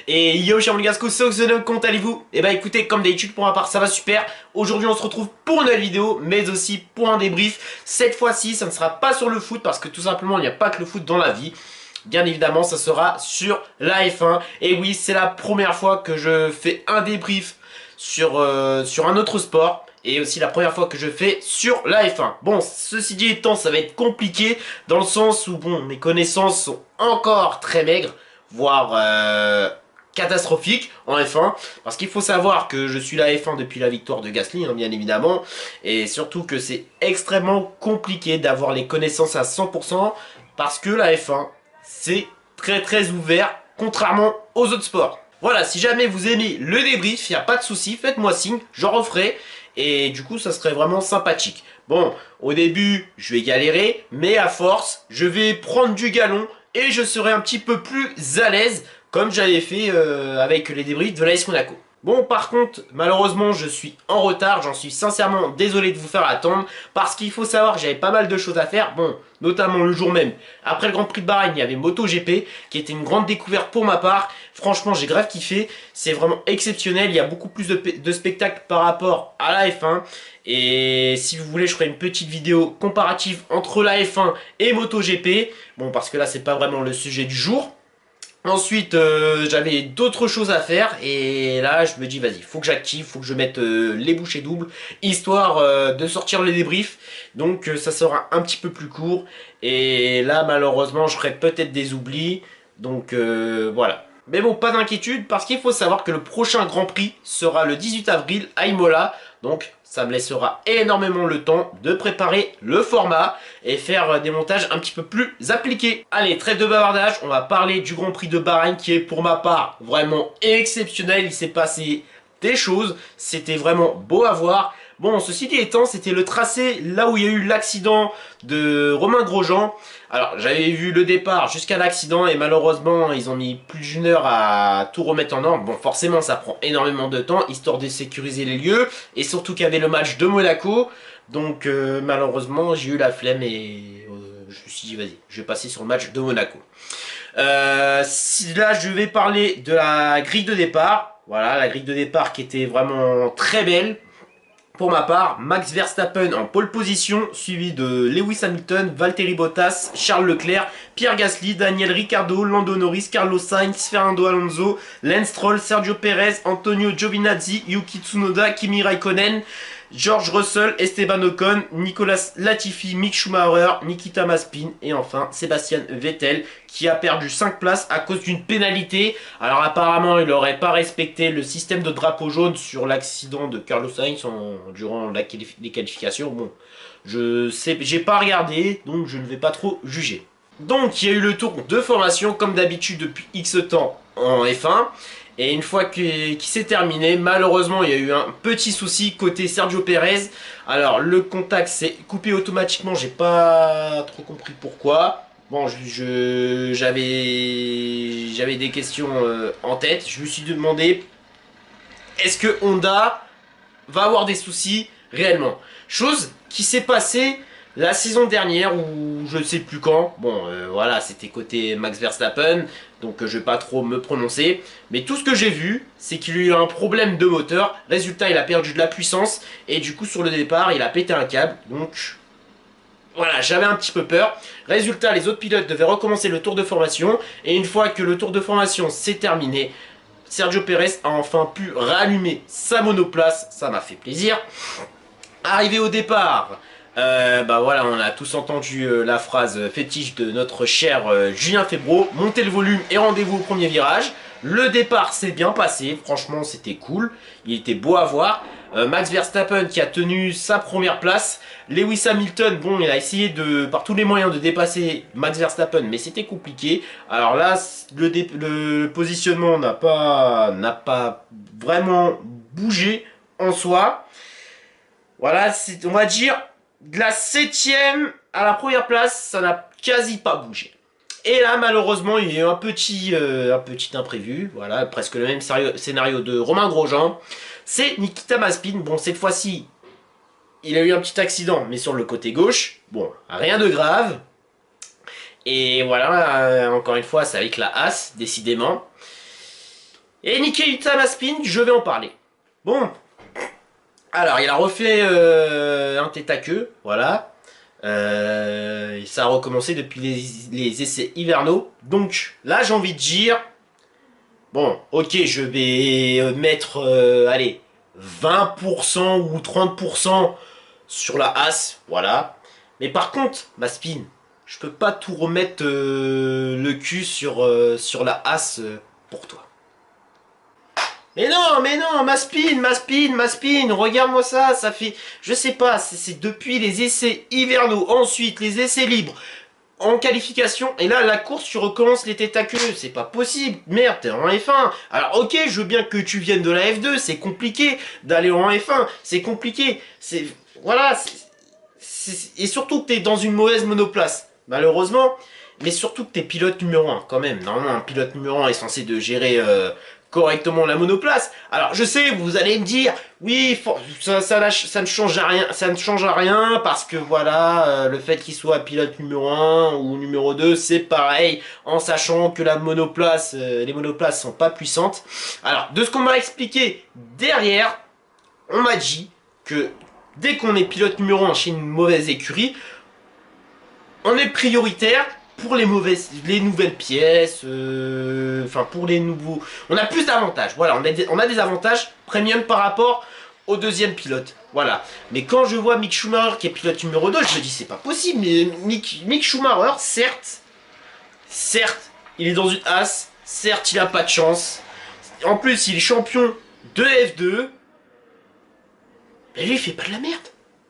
Et yo, cher Gasco, Soxonom, comment allez-vous? Et bah écoutez, comme d'habitude pour ma part, ça va super. Aujourd'hui, on se retrouve pour une nouvelle vidéo, mais aussi pour un débrief. Cette fois-ci, ça ne sera pas sur le foot, parce que tout simplement, il n'y a pas que le foot dans la vie. Bien évidemment, ça sera sur la F1. Et oui, c'est la première fois que je fais un débrief sur un autre sport. Et aussi la première fois que je fais sur la F1. Bon, ceci dit étant, ça va être compliqué dans le sens où, bon, mes connaissances sont encore très maigres, voire catastrophiques en F1. Parce qu'il faut savoir que je suis la F1 depuis la victoire de Gasly, hein, bien évidemment. Et surtout que c'est extrêmement compliqué d'avoir les connaissances à 100%. Parce que la F1, c'est très ouvert, contrairement aux autres sports. Voilà, si jamais vous aimez le débrief, il n'y a pas de souci, faites-moi signe, j'en referai. Et du coup, ça serait vraiment sympathique. Bon, au début, je vais galérer, mais à force, je vais prendre du galon et je serai un petit peu plus à l'aise, comme j'avais fait avec les débriefs de l'AS Monaco. Bon, par contre, malheureusement, je suis en retard. J'en suis sincèrement désolé de vous faire attendre. Parce qu'il faut savoir que j'avais pas mal de choses à faire. Bon, notamment le jour même. Après le Grand Prix de Bahreïn, il y avait MotoGP, qui était une grande découverte pour ma part. Franchement, j'ai grave kiffé. C'est vraiment exceptionnel. Il y a beaucoup plus de spectacles par rapport à la F1. Et si vous voulez, je ferai une petite vidéo comparative entre la F1 et MotoGP. Bon, parce que là, c'est pas vraiment le sujet du jour. Ensuite, j'avais d'autres choses à faire et là, je me dis, vas-y, faut que j'active, faut que je mette les bouchées doubles, histoire de sortir les débriefs. Donc, ça sera un petit peu plus court. Et là, malheureusement, je ferai peut-être des oublis. Donc, voilà. Mais bon, pas d'inquiétude, parce qu'il faut savoir que le prochain Grand Prix sera le 18 avril à Imola. Donc, ça me laissera énormément le temps de préparer le format et faire des montages un petit peu plus appliqués. Allez, trêve de bavardage, on va parler du Grand Prix de Bahreïn qui est pour ma part vraiment exceptionnel. Il s'est passé des choses, c'était vraiment beau à voir. Bon, ceci dit étant, c'était le tracé là où il y a eu l'accident de Romain Grosjean. Alors, j'avais vu le départ jusqu'à l'accident et malheureusement, ils ont mis plus d'une heure à tout remettre en ordre. Bon, forcément, ça prend énormément de temps, histoire de sécuriser les lieux. Et surtout qu'il y avait le match de Monaco. Donc, malheureusement, j'ai eu la flemme et je me suis dit, vas-y, je vais passer sur le match de Monaco. Là, je vais parler de la grille de départ. Voilà, la grille de départ qui était vraiment très belle. Pour ma part, Max Verstappen en pole position, suivi de Lewis Hamilton, Valtteri Bottas, Charles Leclerc, Pierre Gasly, Daniel Ricciardo, Lando Norris, Carlos Sainz, Fernando Alonso, Lance Stroll, Sergio Perez, Antonio Giovinazzi, Yuki Tsunoda, Kimi Raikkonen, George Russell, Esteban Ocon, Nicolas Latifi, Mick Schumacher, Nikita Mazepin et enfin Sébastien Vettel qui a perdu 5 places à cause d'une pénalité. Alors apparemment il n'aurait pas respecté le système de drapeau jaune sur l'accident de Carlos Sainz durant les qualifications. Bon, je sais, j'ai pas regardé donc je ne vais pas trop juger. Donc il y a eu le tour de formation comme d'habitude depuis X temps en F1. Et une fois qu'il s'est terminé, malheureusement, il y a eu un petit souci côté Sergio Perez. Alors, le contact s'est coupé automatiquement, j'ai pas trop compris pourquoi. Bon, j'avais des questions en tête. Je me suis demandé, est-ce que Honda va avoir des soucis réellement? Chose qui s'est passée la saison dernière ou je ne sais plus quand. Bon, voilà, c'était côté Max Verstappen, donc je vais pas trop me prononcer. Mais tout ce que j'ai vu, c'est qu'il a eu un problème de moteur. Résultat, il a perdu de la puissance et du coup sur le départ, il a pété un câble. Donc voilà, j'avais un petit peu peur. Résultat, les autres pilotes devaient recommencer le tour de formation. Et une fois que le tour de formation s'est terminé, Sergio Perez a enfin pu rallumer sa monoplace. Ça m'a fait plaisir. Arrivé au départ, bah voilà, on a tous entendu la phrase fétiche de notre cher Julien Febvre. Montez le volume et rendez-vous au premier virage. Le départ s'est bien passé, franchement c'était cool, il était beau à voir. Max Verstappen qui a tenu sa première place. Lewis Hamilton, bon, il a essayé par tous les moyens de dépasser Max Verstappen, mais c'était compliqué. Alors là, le positionnement n'a pas vraiment bougé en soi. Voilà, on va dire, de la 7ème à la première place, ça n'a quasi pas bougé. Et là, malheureusement, il y a eu un petit imprévu. Voilà, presque le même scénario de Romain Grosjean. C'est Nikita Mazepin. Bon, cette fois-ci, il a eu un petit accident, mais sur le côté gauche. Bon, rien de grave. Et voilà, encore une fois, c'est avec la Haas, décidément. Et Nikita Mazepin, je vais en parler. Bon, alors il a refait un tête à queue, voilà. Et ça a recommencé depuis les essais hivernaux. Donc là j'ai envie de dire, bon, ok, je vais mettre, allez, 20% ou 30% sur la As, voilà. Mais par contre, Mazepin, je peux pas tout remettre le cul sur la As pour toi. Mais non, ma spin, regarde-moi ça, ça fait, je sais pas, c'est depuis les essais hivernaux, ensuite les essais libres, en qualification, et là, la course, tu recommences les têtes à queue, c'est pas possible, merde, t'es en F1. Alors ok, je veux bien que tu viennes de la F2, c'est compliqué d'aller en F1, c'est compliqué, voilà, et surtout que t'es dans une mauvaise monoplace, malheureusement, mais surtout que t'es pilote numéro un quand même. Normalement, un pilote numéro un est censé de gérer correctement la monoplace. Alors, je sais, vous allez me dire, oui, ça ne change à rien, ça ne change à rien parce que voilà, le fait qu'il soit pilote numéro un ou numéro 2 c'est pareil, en sachant que la monoplace, les monoplaces sont pas puissantes. Alors, de ce qu'on m'a expliqué derrière, on m'a dit que dès qu'on est pilote numéro un chez une mauvaise écurie, on est prioritaire pour les nouvelles pièces, enfin pour les nouveaux. On a plus d'avantages, voilà, on a des avantages premium par rapport au deuxième pilote, voilà. Mais quand je vois Mick Schumacher qui est pilote numéro 2, je me dis c'est pas possible, mais Mick Schumacher, certes, il est dans une As, certes il a pas de chance, en plus il est champion de F2, mais lui il fait pas de la merde,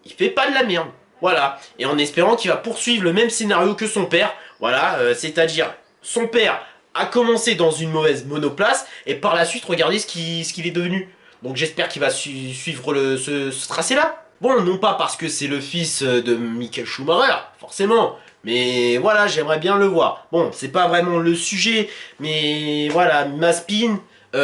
il fait pas de la merde. Voilà, et en espérant qu'il va poursuivre le même scénario que son père, voilà, c'est-à-dire son père a commencé dans une mauvaise monoplace et par la suite regardez ce qu'il est devenu. Donc j'espère qu'il va suivre ce tracé-là. Bon, non pas parce que c'est le fils de Michael Schumacher, forcément, mais voilà, j'aimerais bien le voir. Bon, c'est pas vraiment le sujet, mais voilà, Mazepin,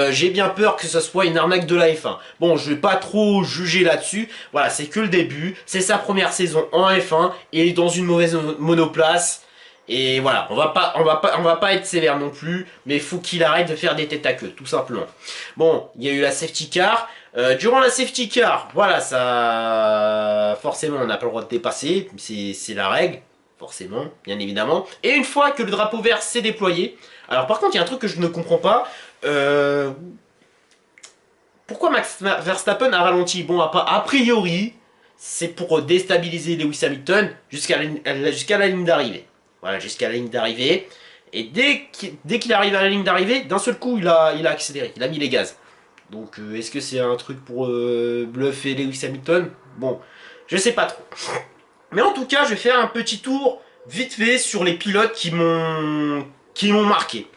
j'ai bien peur que ce soit une arnaque de la F1. Bon, je vais pas trop juger là-dessus. Voilà, c'est que le début. C'est sa première saison en F1 et il est dans une mauvaise monoplace. Et voilà, on va pas être sévère non plus, mais il faut qu'il arrête de faire des têtes à queue, tout simplement. Bon, il y a eu la safety car. Durant la safety car, voilà, ça, forcément, on n'a pas le droit de dépasser, c'est la règle, forcément, bien évidemment. Et une fois que le drapeau vert s'est déployé, alors par contre, il y a un truc que je ne comprends pas. Euh, Pourquoi Max Verstappen a ralenti? Bon, a priori, c'est pour déstabiliser Lewis Hamilton jusqu'à la ligne d'arrivée. Voilà, jusqu'à la ligne d'arrivée. Et dès qu'il arrive à la ligne d'arrivée, d'un seul coup, il a accéléré, il a mis les gaz. Donc, est-ce que c'est un truc pour bluffer Lewis Hamilton? Bon, je sais pas trop. Mais en tout cas, je vais faire un petit tour vite fait sur les pilotes qui m'ont marqué.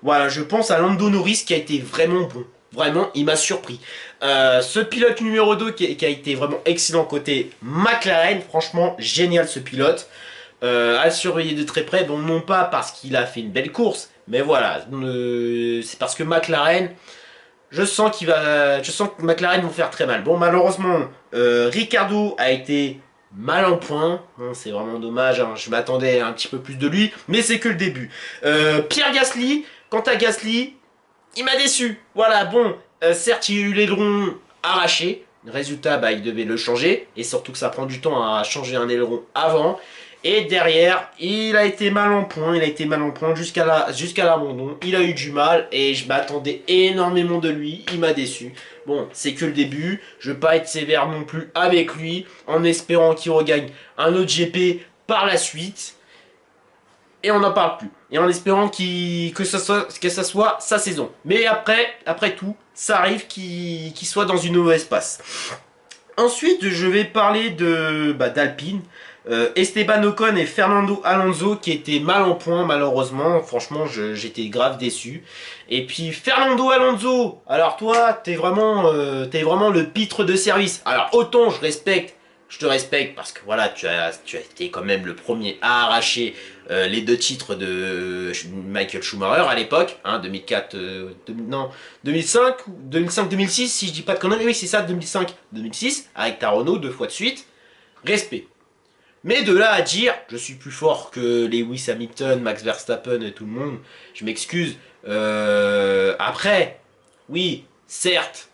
Voilà, je pense à Lando Norris qui a été vraiment bon. Vraiment, il m'a surpris. Ce pilote numéro 2 qui a été vraiment excellent côté McLaren. Franchement, génial ce pilote. À surveiller de très près. Bon, non pas parce qu'il a fait une belle course. Mais voilà, c'est parce que McLaren, je sens que McLaren vont faire très mal. Bon, malheureusement, Ricardo a été mal en point. Bon, c'est vraiment dommage, hein. Je m'attendais un petit peu plus de lui, mais c'est que le début. Pierre Gasly, quant à Gasly, il m'a déçu. Voilà, bon, certes, il y a eu l'aileron arraché. Résultat, bah, il devait le changer. Et surtout que ça prend du temps à changer un aileron avant. Et derrière, il a été mal en point. Il a été mal en point jusqu'à l'abandon. Il a eu du mal et je m'attendais énormément de lui. Il m'a déçu. Bon, c'est que le début. Je veux pas être sévère non plus avec lui. En espérant qu'il regagne un autre GP par la suite. Et on n'en parle plus. Et en espérant que ça soit sa saison. Mais après tout, ça arrive qu'il soit dans une mauvaise passe. Ensuite, je vais parler d'Alpine. Esteban Ocon et Fernando Alonso qui étaient mal en point malheureusement. Franchement, j'étais grave déçu. Et puis Fernando Alonso, alors toi, t'es vraiment le pitre de service. Alors autant je te respecte parce que voilà, tu as été quand même le premier à arracher les deux titres de Michael Schumacher à l'époque, hein, 2004, non, 2005-2006, si je dis pas de conneries, oui c'est ça, 2005-2006, avec ta Renault 2 fois de suite, respect. Mais de là à dire, je suis plus fort que Lewis Hamilton, Max Verstappen et tout le monde, je m'excuse. Après, Oui, certes,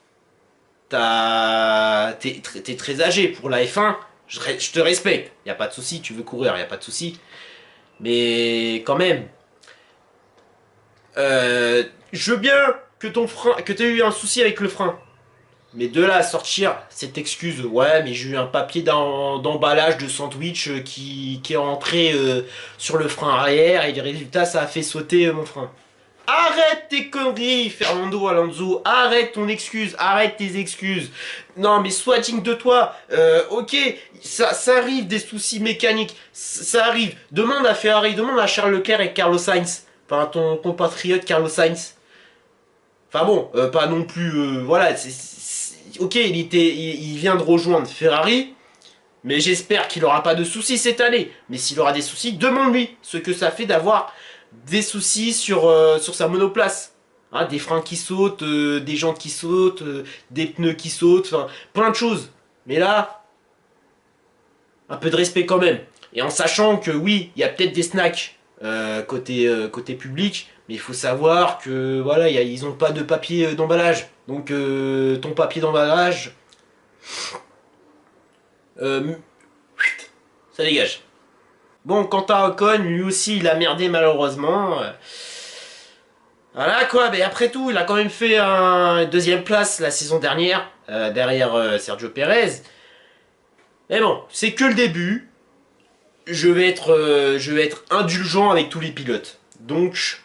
t'es très âgé pour la F1, je te respecte, y a pas de souci, tu veux courir, y a pas de souci. Mais quand même, je veux bien que ton frein, que t'aies eu un souci avec le frein. Mais de là à sortir cette excuse, ouais, mais j'ai eu un papier d'emballage de sandwich qui est rentré sur le frein arrière et le résultat ça a fait sauter mon frein. Arrête tes conneries, Fernando Alonso. Arrête ton excuse. Arrête tes excuses. Non, mais sois digne de toi. Ok, ça arrive des soucis mécaniques. Ça arrive. Demande à Ferrari, demande à Charles Leclerc et Carlos Sainz. Enfin, ton compatriote Carlos Sainz. Enfin bon, pas non plus. Voilà, ok, il vient de rejoindre Ferrari. Mais j'espère qu'il n'aura pas de soucis cette année. Mais s'il aura des soucis, demande-lui ce que ça fait d'avoir des soucis sur sa monoplace. Hein, des freins qui sautent, des jantes qui sautent, des pneus qui sautent, enfin plein de choses. Mais là, un peu de respect quand même. Et en sachant que oui, il y a peut-être des snacks côté public, mais il faut savoir que voilà, ils n'ont pas de papier d'emballage. Donc ton papier d'emballage, euh, ça dégage. Bon, quant à Ocon, lui aussi, il a merdé malheureusement. Voilà quoi, mais après tout, il a quand même fait une deuxième place la saison dernière, derrière Sergio Perez. Mais bon, c'est que le début. Je vais être indulgent avec tous les pilotes. Donc,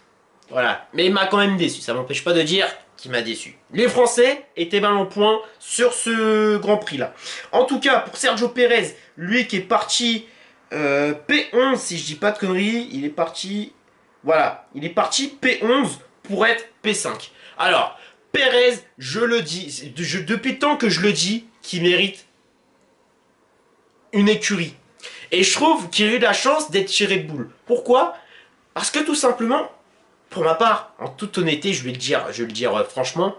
voilà. Mais il m'a quand même déçu, ça m'empêche pas de dire qu'il m'a déçu. Les Français étaient mal en point sur ce Grand Prix là. En tout cas, pour Sergio Perez, lui qui est parti P11, si je dis pas de conneries, il est parti... Voilà, il est parti P11 pour être P5. Alors, Perez, je le dis, depuis le temps que je le dis, qu'il mérite une écurie. Et je trouve qu'il a eu la chance d'être chez Red Bull. Pourquoi? Parce que tout simplement, pour ma part, en toute honnêteté, je vais le dire franchement,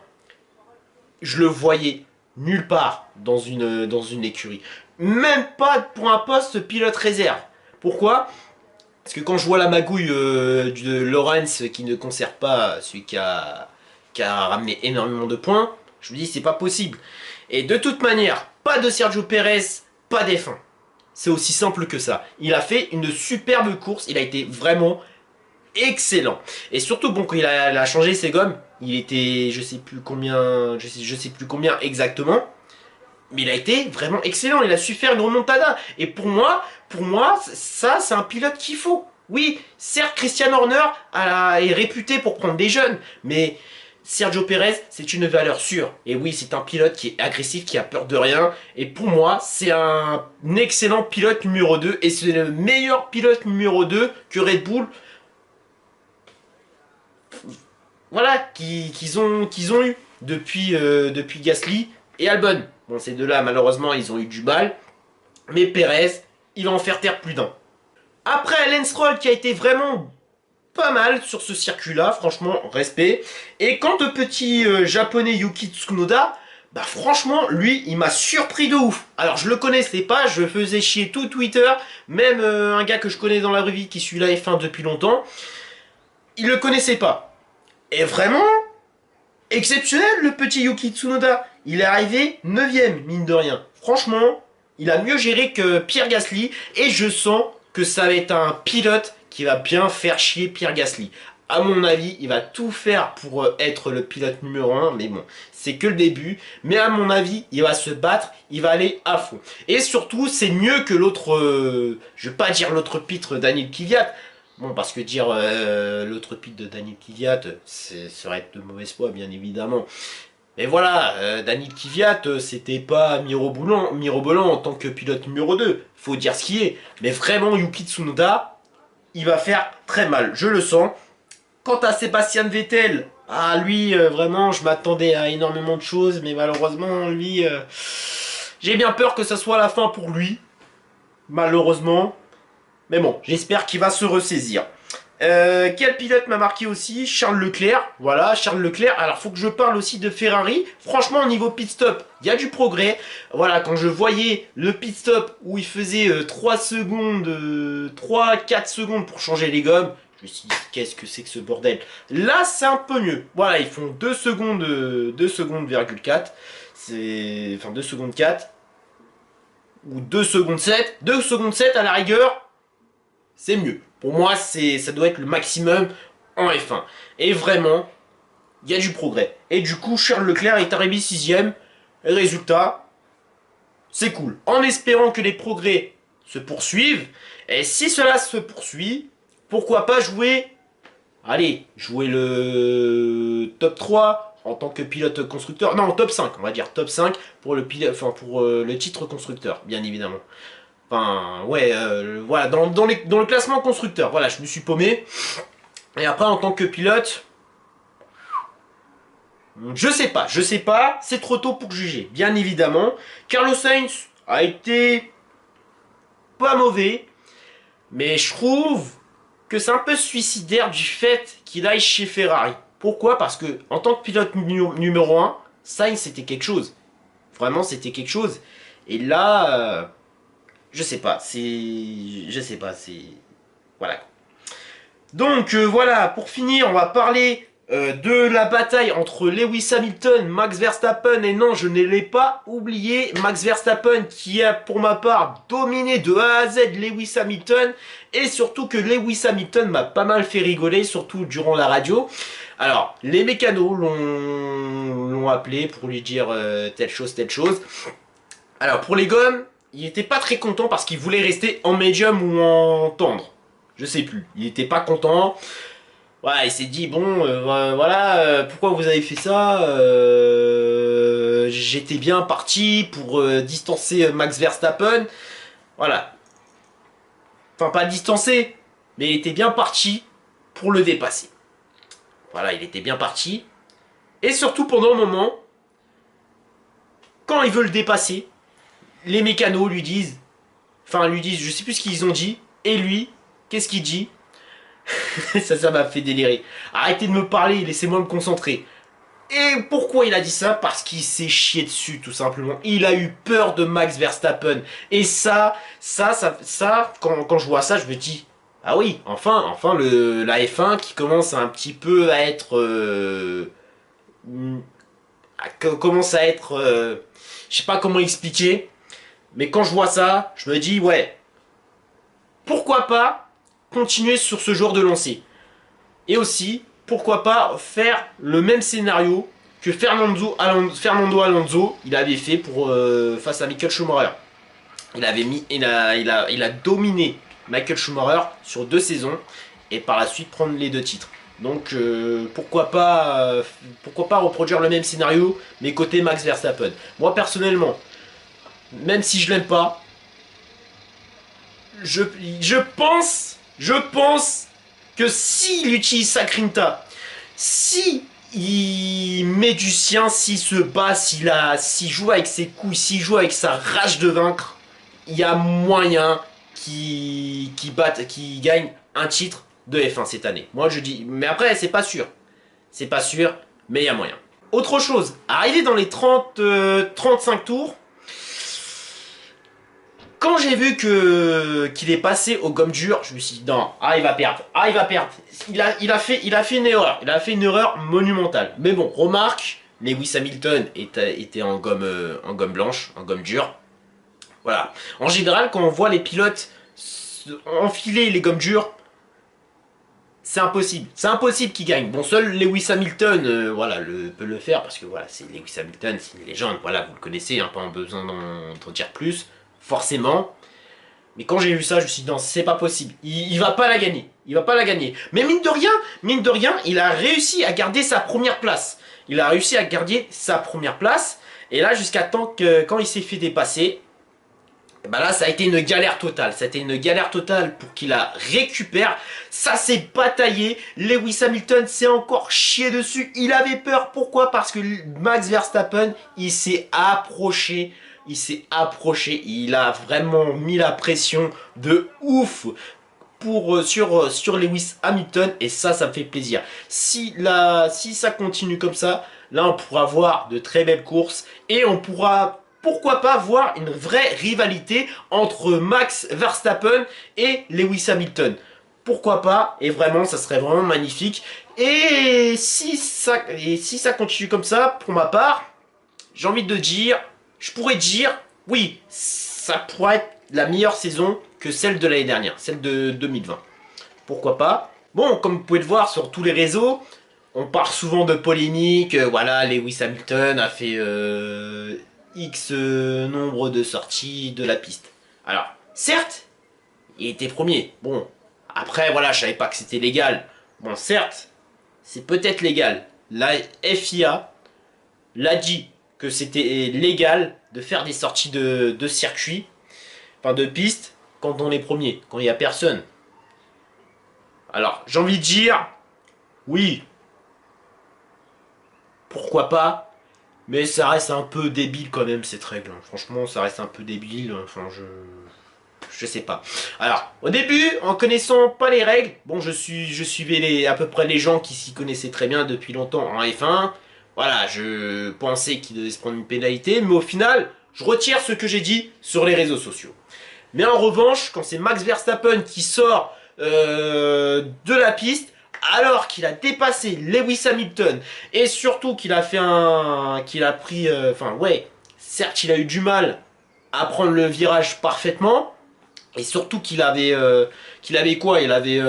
je le voyais nulle part dans une écurie. Même pas pour un poste pilote réserve. Pourquoi? Parce que quand je vois la magouille de Lawrence qui ne conserve pas celui qui a ramené énormément de points, je me dis c'est pas possible. Et de toute manière, pas de Sergio Perez, pas d'F1. C'est aussi simple que ça. Il a fait une superbe course, il a été vraiment excellent. Et surtout, bon, quand il a changé ses gommes, il était, je sais plus combien, je sais plus combien exactement, mais il a été vraiment excellent. Il a su faire une remontada. Et pour moi, ça, c'est un pilote qu'il faut. Oui, certes, Christian Horner est réputé pour prendre des jeunes, mais Sergio Perez, c'est une valeur sûre. Et oui, c'est un pilote qui est agressif, qui a peur de rien. Et pour moi, c'est un excellent pilote numéro 2. Et c'est le meilleur pilote numéro 2 que Red Bull. Voilà, qu'ils ont eu depuis Gasly et Albon. Bon, ces deux-là, malheureusement, ils ont eu du mal. Mais Perez, il va en faire taire plus d'un. Après, Lance Stroll qui a été vraiment pas mal sur ce circuit-là, franchement, respect. Et quant au petit japonais Yuki Tsunoda, bah franchement, lui, il m'a surpris de ouf. Alors, je le connaissais pas, je faisais chier tout Twitter, même un gars que je connais dans la vraie vie qui suit la F1 depuis longtemps, il le connaissait pas. Et vraiment, exceptionnel le petit Yuki Tsunoda. Il est arrivé 9ème, mine de rien. Franchement, il a mieux géré que Pierre Gasly, et je sens que ça va être un pilote qui va bien faire chier Pierre Gasly. À mon avis, il va tout faire pour être le pilote numéro 1, mais bon, c'est que le début. Mais à mon avis, il va se battre, il va aller à fond. Et surtout, c'est mieux que l'autre, je vais pas dire l'autre pitre Daniel Kvyat. Bon, parce que dire l'autre pitre de Daniel Kvyat, ça serait être de mauvaise foi, bien évidemment. Mais voilà, Daniel Kvyat, c'était pas mirobolant en tant que pilote numéro 2. Faut dire ce qui est. Mais vraiment, Yuki Tsunoda, il va faire très mal, je le sens. Quant à Sébastien Vettel, lui, vraiment, je m'attendais à énormément de choses, mais malheureusement, lui, j'ai bien peur que ça soit la fin pour lui. Malheureusement. Mais bon, j'espère qu'il va se ressaisir. Quel pilote m'a marqué aussi? Charles Leclerc. Voilà, Charles Leclerc. Alors, faut que je parle aussi de Ferrari. Franchement, au niveau pit stop, il y a du progrès. Voilà, quand je voyais le pit stop où il faisait 3 secondes, 3-4 secondes pour changer les gommes, Je me suis dit, qu'est-ce que c'est que ce bordel? Là, c'est un peu mieux. Voilà, ils font 2 secondes, 2 secondes,4. C'est... Enfin, 2 secondes 4. Ou 2 secondes 7. 2 secondes 7 à la rigueur, c'est mieux. Pour moi, ça doit être le maximum en F1. Et vraiment, il y a du progrès. Et du coup, Charles Leclerc est arrivé 6ème. Résultat, c'est cool. En espérant que les progrès se poursuivent. Et si cela se poursuit, pourquoi pas jouer... Allez, jouer le top 3 en tant que pilote constructeur. Non, top 5, on va dire top 5 pour le pilote, enfin pour le titre constructeur, bien évidemment. Enfin, ouais, voilà, dans le classement constructeur, voilà, je me suis paumé. Et après, en tant que pilote, je sais pas, c'est trop tôt pour juger, bien évidemment. Carlos Sainz a été pas mauvais, mais je trouve que c'est un peu suicidaire du fait qu'il aille chez Ferrari. Pourquoi? Parce que en tant que pilote numéro 1, Sainz c'était quelque chose. Vraiment c'était quelque chose. Et là, je sais pas, c'est... Voilà. Donc voilà, pour finir, on va parler de la bataille entre Lewis Hamilton, Max Verstappen, et non, je ne l'ai pas oublié, Max Verstappen qui a pour ma part dominé de A à Z Lewis Hamilton, et surtout que Lewis Hamilton m'a pas mal fait rigoler, surtout durant la radio. Alors, les mécanos l'ont appelé pour lui dire telle chose, telle chose. Alors, pour les gommes, il était pas très content parce qu'il voulait rester en médium ou en tendre. Je sais plus, il était pas content. Ouais, il s'est dit, bon, voilà, pourquoi vous avez fait ça? J'étais bien parti pour distancer Max Verstappen. Voilà. Enfin, pas distancer, mais il était bien parti pour le dépasser. Voilà, il était bien parti. Et surtout, pendant un moment, quand il veut le dépasser, les mécanos lui disent, je sais plus ce qu'ils ont dit, et lui, qu'est-ce qu'il dit? Ça m'a fait délirer. Arrêtez de me parler, laissez-moi me concentrer. Et pourquoi il a dit ça? Parce qu'il s'est chié dessus, tout simplement. Il a eu peur de Max Verstappen. Et ça, quand je vois ça, je me dis, ah oui, enfin la F1 qui commence un petit peu à être... je sais pas comment expliquer. Mais quand je vois ça, je me dis, ouais, pourquoi pas continuer sur ce genre de lancée. Et aussi, pourquoi pas faire le même scénario que Fernando Alonso il avait fait pour face à Michael Schumacher. Il a dominé Michael Schumacher sur 2 saisons et par la suite prendre les 2 titres. Donc pourquoi pas reproduire le même scénario mais côté Max Verstappen. Moi personnellement, même si je l'aime pas, je pense que s'il utilise sa grinta, si il met du sien, s'il se bat, s'il joue avec ses couilles, s'il joue avec sa rage de vaincre, il y a moyen qu'il gagne un titre de F1 cette année. Moi je dis, mais après c'est pas sûr. C'est pas sûr, mais il y a moyen. Autre chose, arrivé dans les 35 tours, quand j'ai vu qu'il est passé aux gommes dures, je me suis dit non, il va perdre, Il a fait une erreur monumentale. Mais bon, remarque, Lewis Hamilton était en gomme blanche, en gomme dure. Voilà. En général, quand on voit les pilotes enfiler les gommes dures, c'est impossible. C'est impossible qu'il gagne. Bon, seul Lewis Hamilton, voilà, peut le faire parce que voilà, c'est Lewis Hamilton, c'est une légende. Voilà, vous le connaissez, hein, pas besoin d'en dire plus. Forcément. Mais quand j'ai vu ça, je me suis dit non, c'est pas possible. Il va pas la gagner. Il va pas la gagner. Mais mine de rien, il a réussi à garder sa première place. Et là, jusqu'à temps que quand il s'est fait dépasser, bah là, ça a été une galère totale. Pour qu'il la récupère. Ça s'est bataillé. Lewis Hamilton s'est encore chié dessus. Il avait peur. Pourquoi? Parce que Max Verstappen, il s'est approché. Il a vraiment mis la pression de ouf sur Lewis Hamilton. Et ça me fait plaisir. Si ça continue comme ça, là, on pourra voir de très belles courses. Et on pourra... pourquoi pas voir une vraie rivalité entre Max Verstappen et Lewis Hamilton. pourquoi pas, et vraiment, ça serait vraiment magnifique. Et si ça continue comme ça, pour ma part, j'ai envie de dire, je pourrais dire, oui, ça pourrait être la meilleure saison que celle de l'année dernière, celle de 2020. Pourquoi pas? Bon, comme vous pouvez le voir sur tous les réseaux, on parle souvent de polémiques, voilà, Lewis Hamilton a fait X nombre de sorties de la piste. Alors, certes, il était premier. Bon, après, voilà, je savais pas que c'était légal. Bon, certes, c'est peut-être légal. La FIA l'a dit que c'était légal de faire des sorties de circuit, enfin de piste, quand on est premier, quand il n'y a personne. Alors, j'ai envie de dire, oui, pourquoi pas, mais ça reste un peu débile quand même cette règle. Franchement, ça reste un peu débile. Enfin, je sais pas. Alors, au début, en connaissant pas les règles, bon, je suivais à peu près les gens qui s'y connaissaient très bien depuis longtemps en F1. Voilà, je pensais qu'ils devaient se prendre une pénalité, mais au final, je retire ce que j'ai dit sur les réseaux sociaux. Mais en revanche, quand c'est Max Verstappen qui sort de la piste, alors qu'il a dépassé Lewis Hamilton, et surtout qu'il a fait qu'il a pris, enfin ouais, certes il a eu du mal à prendre le virage parfaitement, et surtout qu'il avait quoi? Il avait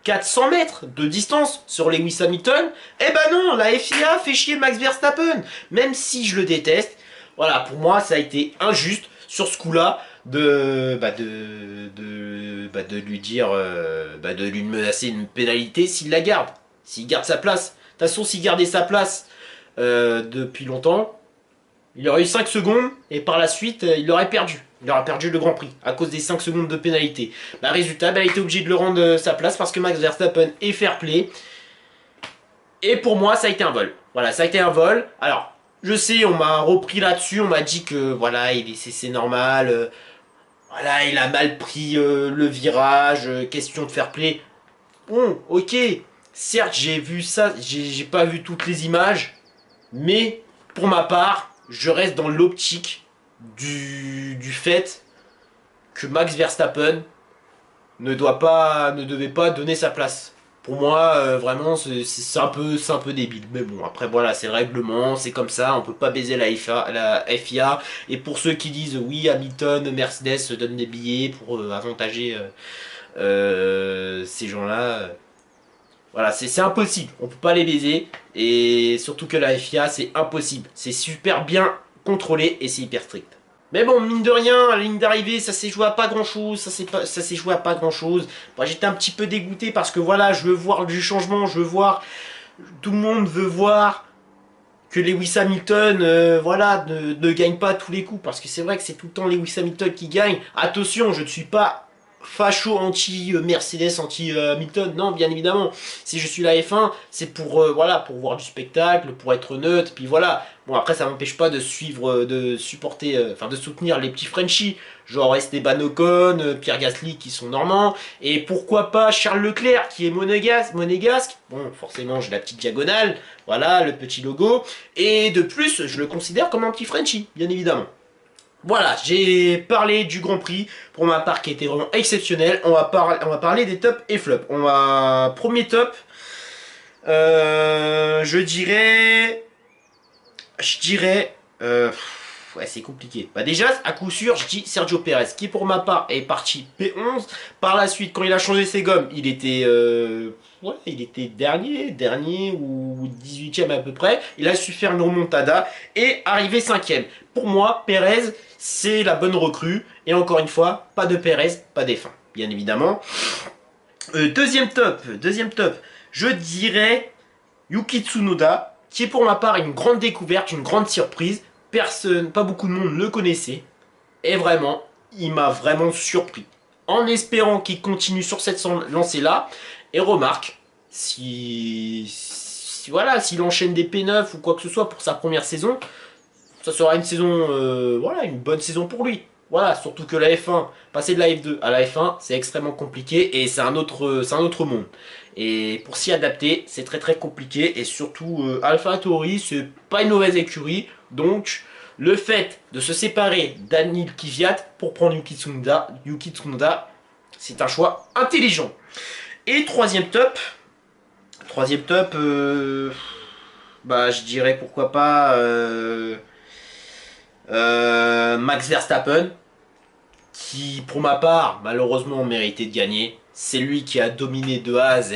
400 mètres de distance sur Lewis Hamilton. Eh ben non, la FIA fait chier Max Verstappen. Même si je le déteste, voilà, pour moi ça a été injuste sur ce coup-là de lui dire, de lui menacer une pénalité s'il la garde, s'il garde sa place. De toute façon, s'il gardait sa place depuis longtemps, il aurait eu 5 secondes et par la suite, il aurait perdu. Il aurait perdu le Grand Prix à cause des 5 secondes de pénalité. Bah, résultat, il a été obligé de le rendre sa place parce que Max Verstappen est fair play. Et pour moi, ça a été un vol. Voilà, ça a été un vol. Alors, je sais, on m'a repris là-dessus. On m'a dit que voilà, c'est normal. Voilà, il a mal pris le virage. Question de fair play. Bon, ok. Certes, j'ai vu ça. J'ai pas vu toutes les images. Mais pour ma part, je reste dans l'optique du fait que Max Verstappen ne devait pas donner sa place. Pour moi, vraiment, c'est un peu débile. Mais bon, après voilà, c'est le règlement, c'est comme ça, on peut pas baiser la FIA. Et pour ceux qui disent oui, Hamilton, Mercedes se donne des billets pour avantager ces gens-là. Voilà, c'est impossible, on peut pas les baiser, et surtout que la FIA, c'est impossible. C'est super bien contrôlé et c'est hyper strict. Mais bon, mine de rien, à la ligne d'arrivée, ça s'est joué à pas grand chose, ça s'est joué à pas grand chose. Bon, j'étais un petit peu dégoûté parce que voilà, je veux voir du changement, je veux voir, tout le monde veut voir que Lewis Hamilton, voilà, ne gagne pas tous les coups, parce que c'est vrai que c'est tout le temps Lewis Hamilton qui gagne. Attention, je ne suis pas facho anti-Mercedes, anti-Hamilton, non, bien évidemment. Si je suis la F1, c'est pour, voilà, pour voir du spectacle, pour être neutre, puis voilà. Bon, après, ça m'empêche pas de suivre, de supporter, enfin, de soutenir les petits Frenchies, genre Esteban Ocon, Pierre Gasly, qui sont normands, et pourquoi pas Charles Leclerc, qui est monégasque. Bon, forcément, j'ai la petite diagonale, voilà, le petit logo, et de plus, je le considère comme un petit Frenchie, bien évidemment. Voilà, j'ai parlé du Grand Prix, pour ma part, qui était vraiment exceptionnel. On va parler des tops et flops. Premier top, je dirais... Ouais, c'est compliqué. Bah déjà, à coup sûr, je dis Sergio Perez, qui pour ma part est parti P11. Par la suite, quand il a changé ses gommes, il était... ouais, il était dernier ou 18e à peu près. Il a su faire une remontada et arriver 5e. Pour moi, Perez, c'est la bonne recrue. Et encore une fois, pas de Perez, pas d'F1, bien évidemment. Deuxième top, je dirais Yuki Tsunoda, qui est pour ma part une grande découverte, une grande surprise. Pas beaucoup de monde le connaissait. Et vraiment, il m'a vraiment surpris. En espérant qu'il continue sur cette lancée-là. Et remarque, voilà, s'il enchaîne des P9 ou quoi que ce soit pour sa première saison, ça sera une saison, voilà, une bonne saison pour lui. Voilà, surtout que la F1, passer de la F2 à la F1, c'est extrêmement compliqué et c'est un autre monde. Et pour s'y adapter, c'est très très compliqué. Et surtout, AlphaTauri, c'est pas une mauvaise écurie. Donc, le fait de se séparer d'Anil Kvyat pour prendre Yuki Tsunoda, C'est un choix intelligent. Et troisième top, bah je dirais pourquoi pas Max Verstappen, qui pour ma part malheureusement méritait de gagner. C'est lui qui a dominé de A à Z.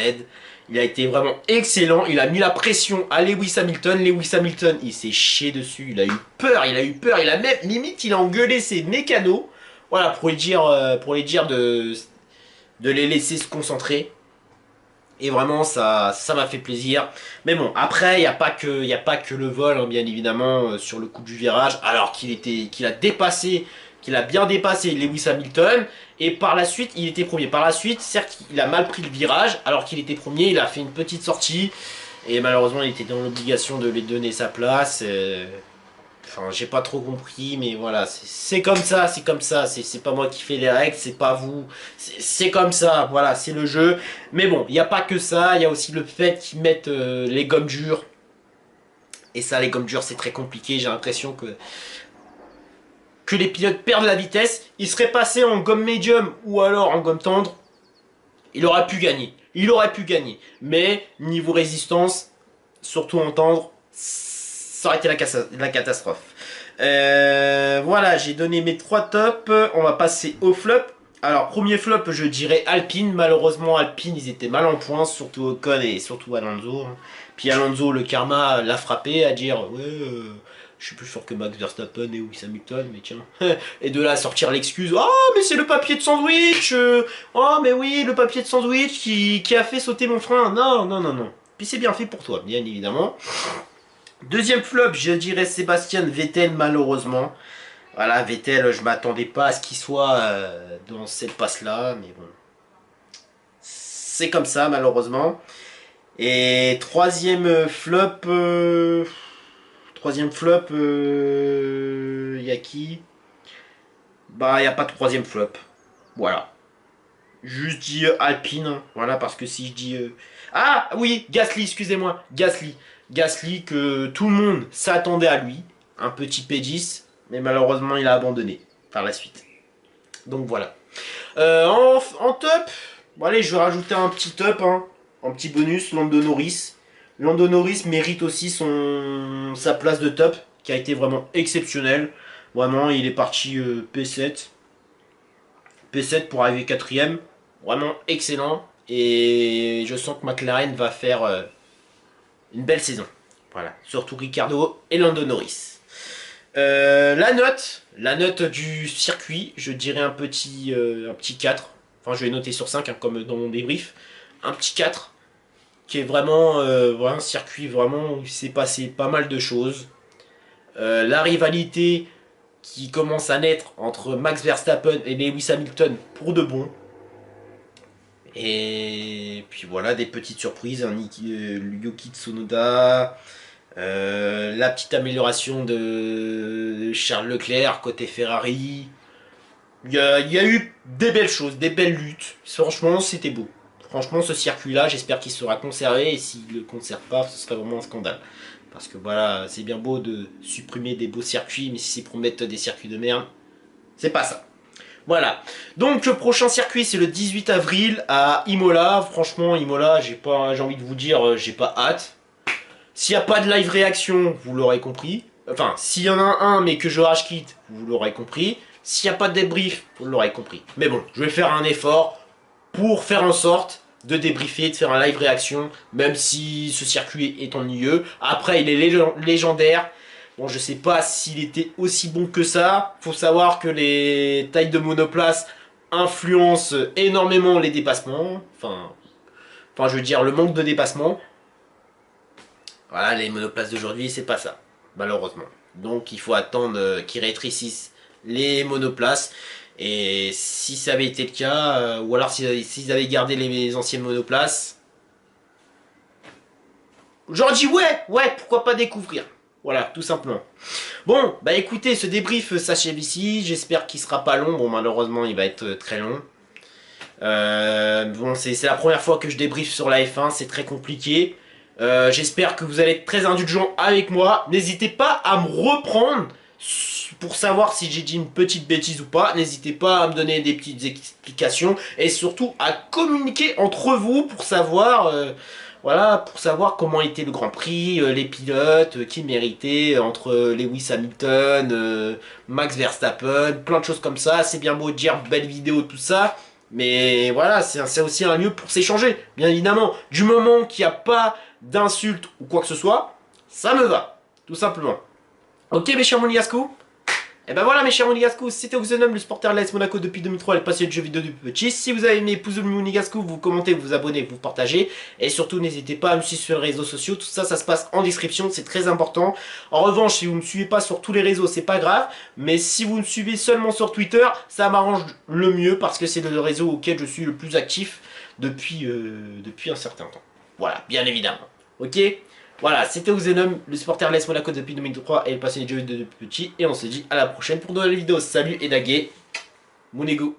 Il a été vraiment excellent. Il a mis la pression à Lewis Hamilton. Lewis Hamilton, il s'est chié dessus. Il a eu peur. Il a eu peur. Il a même limite, il a engueulé ses mécanos. Voilà, pour les dire de les laisser se concentrer. Et vraiment, ça m'a fait plaisir. Mais bon, après, il n'y a pas que le vol, hein, bien évidemment, sur le coup du virage. Alors qu'il a bien dépassé Lewis Hamilton. Et par la suite, il était premier. Par la suite, certes, il a mal pris le virage. Alors qu'il était premier, il a fait une petite sortie. Et malheureusement, il était dans l'obligation de lui donner sa place. Enfin, j'ai pas trop compris, mais voilà, c'est comme ça, c'est comme ça. C'est pas moi qui fais les règles, c'est pas vous. C'est comme ça, voilà, c'est le jeu. Mais bon, il n'y a pas que ça, il y a aussi le fait qu'ils mettent les gommes dures. Et ça, les gommes dures, c'est très compliqué. J'ai l'impression que les pilotes perdent la vitesse. Il serait passé en gomme médium ou alors en gomme tendre. Il aurait pu gagner. Il aurait pu gagner. Mais niveau résistance, surtout en tendre, ça aurait été la catastrophe. Voilà, j'ai donné mes 3 tops. On va passer au flop. Alors, premier flop, je dirais Alpine. Malheureusement, Alpine, ils étaient mal en point, surtout Ocon et surtout Alonso. Puis Alonso, le karma l'a frappé à dire ouais, je suis plus fort que Max Verstappen et Lewis Hamilton, mais tiens. Et de là sortir l'excuse, oh mais c'est le papier de sandwich, oh mais oui, le papier de sandwich qui a fait sauter mon frein. Non, non, non, non. Puis c'est bien fait pour toi, bien évidemment. Deuxième flop, je dirais Sébastien Vettel, malheureusement. Voilà, Vettel, je m'attendais pas à ce qu'il soit dans cette passe-là, mais bon. C'est comme ça, malheureusement. Et troisième flop, y a qui? Bah, y a pas de troisième flop. Voilà. Juste dis Alpine, hein. Voilà, parce que si je dis... Ah, oui, Gasly, excusez-moi. Gasly. Gasly, que tout le monde s'attendait à lui. Un petit P10, mais malheureusement, il a abandonné par la suite. Donc voilà. En top, bon allez, je vais rajouter un petit top, hein, un petit bonus, Lando Norris. Lando Norris mérite aussi sa place de top, qui a été vraiment exceptionnelle. Vraiment, il est parti P7. P7 pour arriver quatrième. Vraiment excellent. Et je sens que McLaren va faire une belle saison. Voilà, surtout Ricciardo et Lando Norris. La note du circuit, je dirais un petit 4. Enfin, je vais noter sur 5, hein, comme dans mon débrief. Un petit 4, qui est vraiment un circuit vraiment où il s'est passé pas mal de choses. La rivalité qui commence à naître entre Max Verstappen et Lewis Hamilton pour de bon. Et puis voilà, des petites surprises, hein, Yuki Tsunoda, la petite amélioration de Charles Leclerc côté Ferrari. Il y a eu des belles choses, des belles luttes. Franchement, c'était beau. Franchement, ce circuit-là, j'espère qu'il sera conservé. Et s'il ne le conserve pas, ce serait vraiment un scandale. Parce que voilà, c'est bien beau de supprimer des beaux circuits, mais si c'est pour mettre des circuits de merde, c'est pas ça. Voilà. Donc le prochain circuit, c'est le 18 avril à Imola. Franchement, Imola, j'ai envie de vous dire, j'ai pas hâte. S'il n'y a pas de live réaction, vous l'aurez compris. Enfin, s'il y en a un, mais que je rage quitte, vous l'aurez compris. S'il n'y a pas de débrief, vous l'aurez compris. Mais bon, je vais faire un effort pour faire en sorte de débriefer, de faire un live réaction, même si ce circuit est ennuyeux. Après, il est légendaire. Bon, je sais pas s'il était aussi bon que ça. Faut savoir que les tailles de monoplace influencent énormément les dépassements. Enfin, je veux dire, le manque de dépassement. Voilà, les monoplaces d'aujourd'hui, c'est pas ça, malheureusement. Donc, il faut attendre qu'ils rétrécissent les monoplaces. Et si ça avait été le cas, ou alors s'ils avaient gardé les anciennes monoplaces, j'aurais dit ouais, pourquoi pas découvrir. Voilà, tout simplement. Bon, bah écoutez, ce débrief s'achève ici. J'espère qu'il sera pas long. Bon, malheureusement, il va être très long. Bon, c'est la première fois que je débriefe sur la F1. C'est très compliqué. J'espère que vous allez être très indulgents avec moi. N'hésitez pas à me reprendre pour savoir si j'ai dit une petite bêtise ou pas. N'hésitez pas à me donner des petites explications et surtout à communiquer entre vous pour savoir, voilà, pour savoir comment était le Grand Prix, les pilotes, qui méritait entre Lewis Hamilton, Max Verstappen, plein de choses comme ça. C'est bien beau de dire belle vidéo, tout ça. Mais voilà, c'est aussi un lieu pour s'échanger, bien évidemment. Du moment qu'il n'y a pas d'insultes ou quoi que ce soit, ça me va, tout simplement. Ok mes chers monégasques. Et ben voilà mes chers monégasques, c'était Oxenum, le sporteur l'AS Monaco depuis 2003, les passionnés de jeux vidéo depuis petit. Si vous avez aimé, pouce bleu monégasque, vous commentez, vous abonnez, vous partagez. Et surtout n'hésitez pas à me suivre sur les réseaux sociaux, tout ça, ça se passe en description, c'est très important. En revanche, si vous ne me suivez pas sur tous les réseaux, c'est pas grave. Mais si vous me suivez seulement sur Twitter, ça m'arrange le mieux parce que c'est le réseau auquel je suis le plus actif depuis un certain temps. Voilà, bien évidemment. Ok? Voilà, c'était Oxenum, le supporter l'AS Monaco depuis 2003 et le passionné de jeux vidéo depuis petit. Et on se dit à la prochaine pour de nouvelles vidéos. Salut et Nagé, Monego.